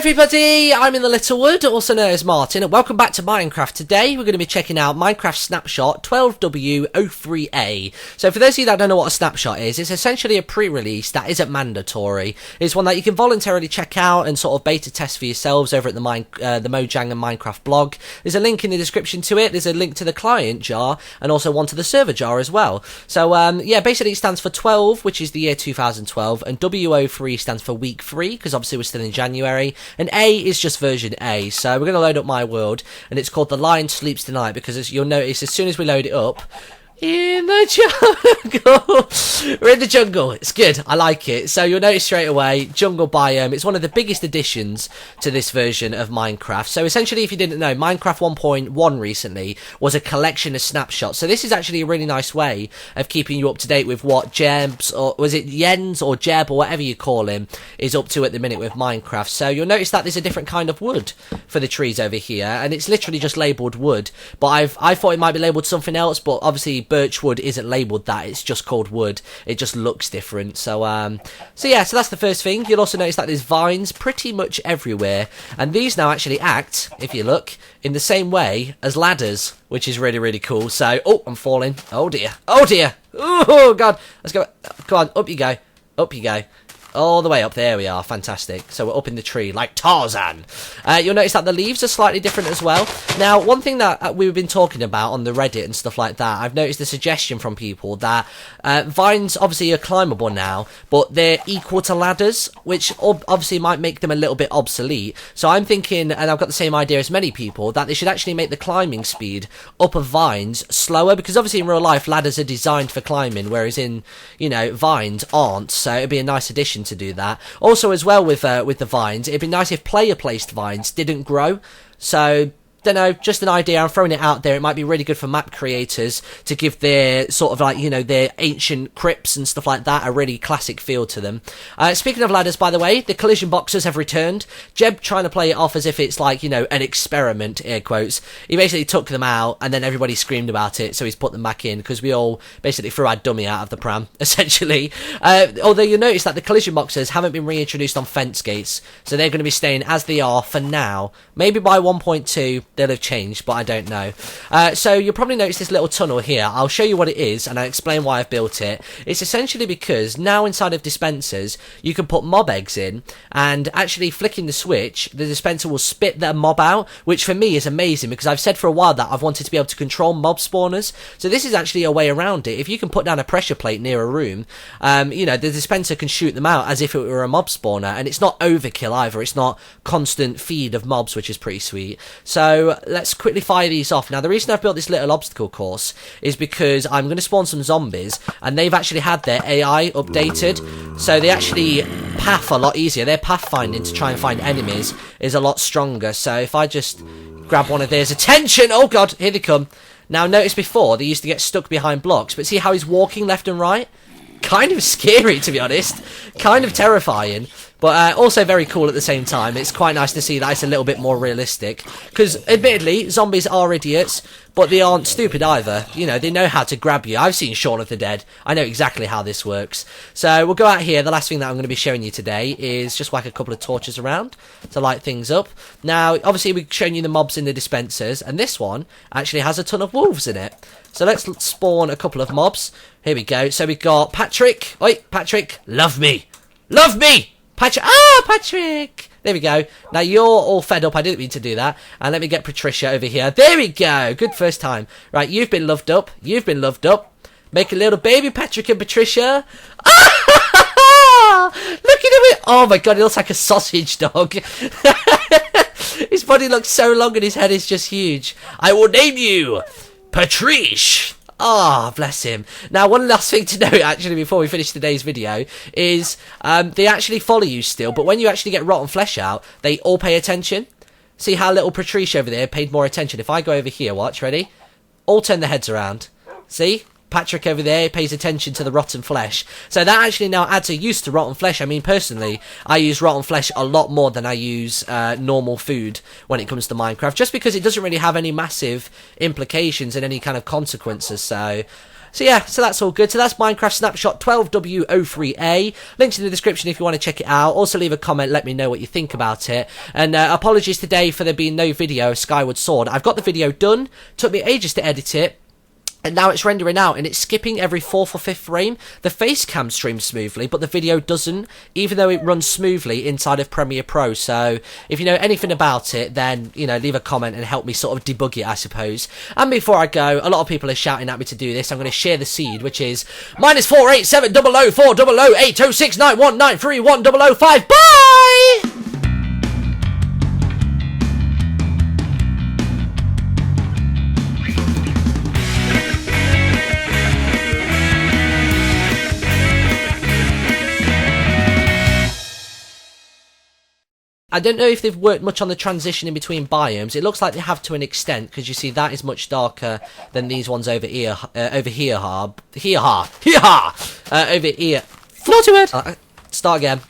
everybody, I'm InTheLittleWood, also known as Martin, and welcome back to Minecraft. Today we're going to be checking out Minecraft Snapshot 12w03a. So for those of you that don't know what a snapshot is, it's essentially a pre-release that isn't mandatory. It's one that you can voluntarily check out and sort of beta test for yourselves over at the Mojang and Minecraft blog. There's a link in the description to it, there's a link to the client jar, and also one to the server jar as well. So yeah, basically it stands for 12, which is the year 2012, and W03 stands for week 3, because obviously we're still in January. And A is just version A, so we're going to load up my world, and it's called The Lion Sleeps Tonight, because as you'll notice, as soon as we load it up, in the jungle, we're in the jungle, it's good, I like it. So you'll notice straight away, jungle biome, it's one of the biggest additions to this version of Minecraft. So essentially, if you didn't know, Minecraft 1.1 recently was a collection of snapshots, so this is actually a really nice way of keeping you up to date with what Jebs, or was it Jens or Jeb or whatever you call him, is up to at the minute with Minecraft. So you'll notice that there's a different kind of wood for the trees over here, and it's literally just labelled wood, but I thought it might be labelled something else, but obviously birch wood isn't labelled that, it's just called wood, it just looks different. So yeah, so that's the first thing. You'll also notice that there's vines pretty much everywhere, and these now actually act, if you look, in the same way as ladders, which is really, really cool. So, oh, I'm falling, oh dear, oh god, let's go, come on, up you go, all the way up, there we are, fantastic. So we're up in the tree, like Tarzan. You'll notice that the leaves are slightly different as well. Now, one thing that we've been talking about on the Reddit and stuff like that, I've noticed a suggestion from people that vines obviously are climbable now, but they're equal to ladders, which obviously might make them a little bit obsolete. So I'm thinking, and I've got the same idea as many people, that they should actually make the climbing speed up of vines slower, because obviously in real life, ladders are designed for climbing, whereas in, you know, vines aren't, so it'd be a nice addition to do that. Also as well with the vines, it'd be nice if player placed vines didn't grow. So don't know, just an idea, I'm throwing it out there. It might be really good for map creators to give their sort of like, you know, their ancient crypts and stuff like that a really classic feel to them. Speaking of ladders, by the way, the collision boxes have returned. Jeb trying to play it off as if it's like, you know, an experiment, air quotes. He basically took them out and then everybody screamed about it, so he's put them back in because we all basically threw our dummy out of the pram, essentially. Although you'll notice that the collision boxes haven't been reintroduced on fence gates, so they're going to be staying as they are for now. Maybe by 1.2 they'll have changed, but I don't know. So you'll probably notice this little tunnel here. I'll show you what it is and I'll explain why I've built it. It's essentially because now inside of dispensers you can put mob eggs in, and actually flicking the switch, the dispenser will spit their mob out, which for me is amazing because I've said for a while that I've wanted to be able to control mob spawners. So this is actually a way around it. If you can put down a pressure plate near a room, you know, the dispenser can shoot them out as if it were a mob spawner, and it's not overkill either. It's not constant feed of mobs, which is pretty sweet. So let's quickly fire these off. Now, the reason I've built this little obstacle course is because I'm going to spawn some zombies, and they've actually had their AI updated, so they actually path a lot easier. Their pathfinding to try and find enemies is a lot stronger. So if I just grab one of theirs, attention, oh god, here they come. Now, notice before, they used to get stuck behind blocks, but see how he's walking left and right? Kind of scary, to be honest. Kind of terrifying. But also very cool at the same time. It's quite nice to see that it's a little bit more realistic. Because, admittedly, zombies are idiots, but they aren't stupid either. You know, they know how to grab you. I've seen Shaun of the Dead. I know exactly how this works. So, we'll go out here. The last thing that I'm going to be showing you today is just whack a couple of torches around to light things up. Now, obviously, we've shown you the mobs in the dispensers, and this one actually has a ton of wolves in it. So, let's spawn a couple of mobs. Here we go. So, we've got Patrick. Oi, Patrick, love me. Love me! Patrick! Ah, Patrick! There we go. Now you're all fed up. I didn't mean to do that. And let me get Patricia over here. There we go. Good first time. Right, you've been loved up. You've been loved up. Make a little baby, Patrick and Patricia. Ah! Look at him. Oh my god, he looks like a sausage dog. His body looks so long and his head is just huge. I will name you Patrice. Ah, oh, bless him. Now, one last thing to note, actually, before we finish today's video, is they actually follow you still, but when you actually get rotten flesh out, they all pay attention. See how little Patrice over there paid more attention? If I go over here, watch, ready? All turn their heads around. See? Patrick over there pays attention to the rotten flesh. So that actually now adds a use to rotten flesh. I mean, personally, I use rotten flesh a lot more than I use normal food when it comes to Minecraft, just because it doesn't really have any massive implications and any kind of consequences. So So yeah, so that's all good. So that's Minecraft Snapshot 12w03a. Links in the description if you want to check it out. Also leave a comment, let me know what you think about it. And apologies today for there being no video of Skyward Sword. I've got the video done. Took me ages to edit it. And now it's rendering out, and it's skipping every 4th or 5th frame. The face cam streams smoothly, but the video doesn't, even though it runs smoothly inside of Premiere Pro. So, if you know anything about it, then, you know, leave a comment and help me sort of debug it, I suppose. And before I go, a lot of people are shouting at me to do this. I'm going to share the seed, which is -4870040080691931005. Bye! I don't know if they've worked much on the transition in between biomes. It looks like they have to an extent, because you see that is much darker than these ones over here. Over here. Naughty word. Start again.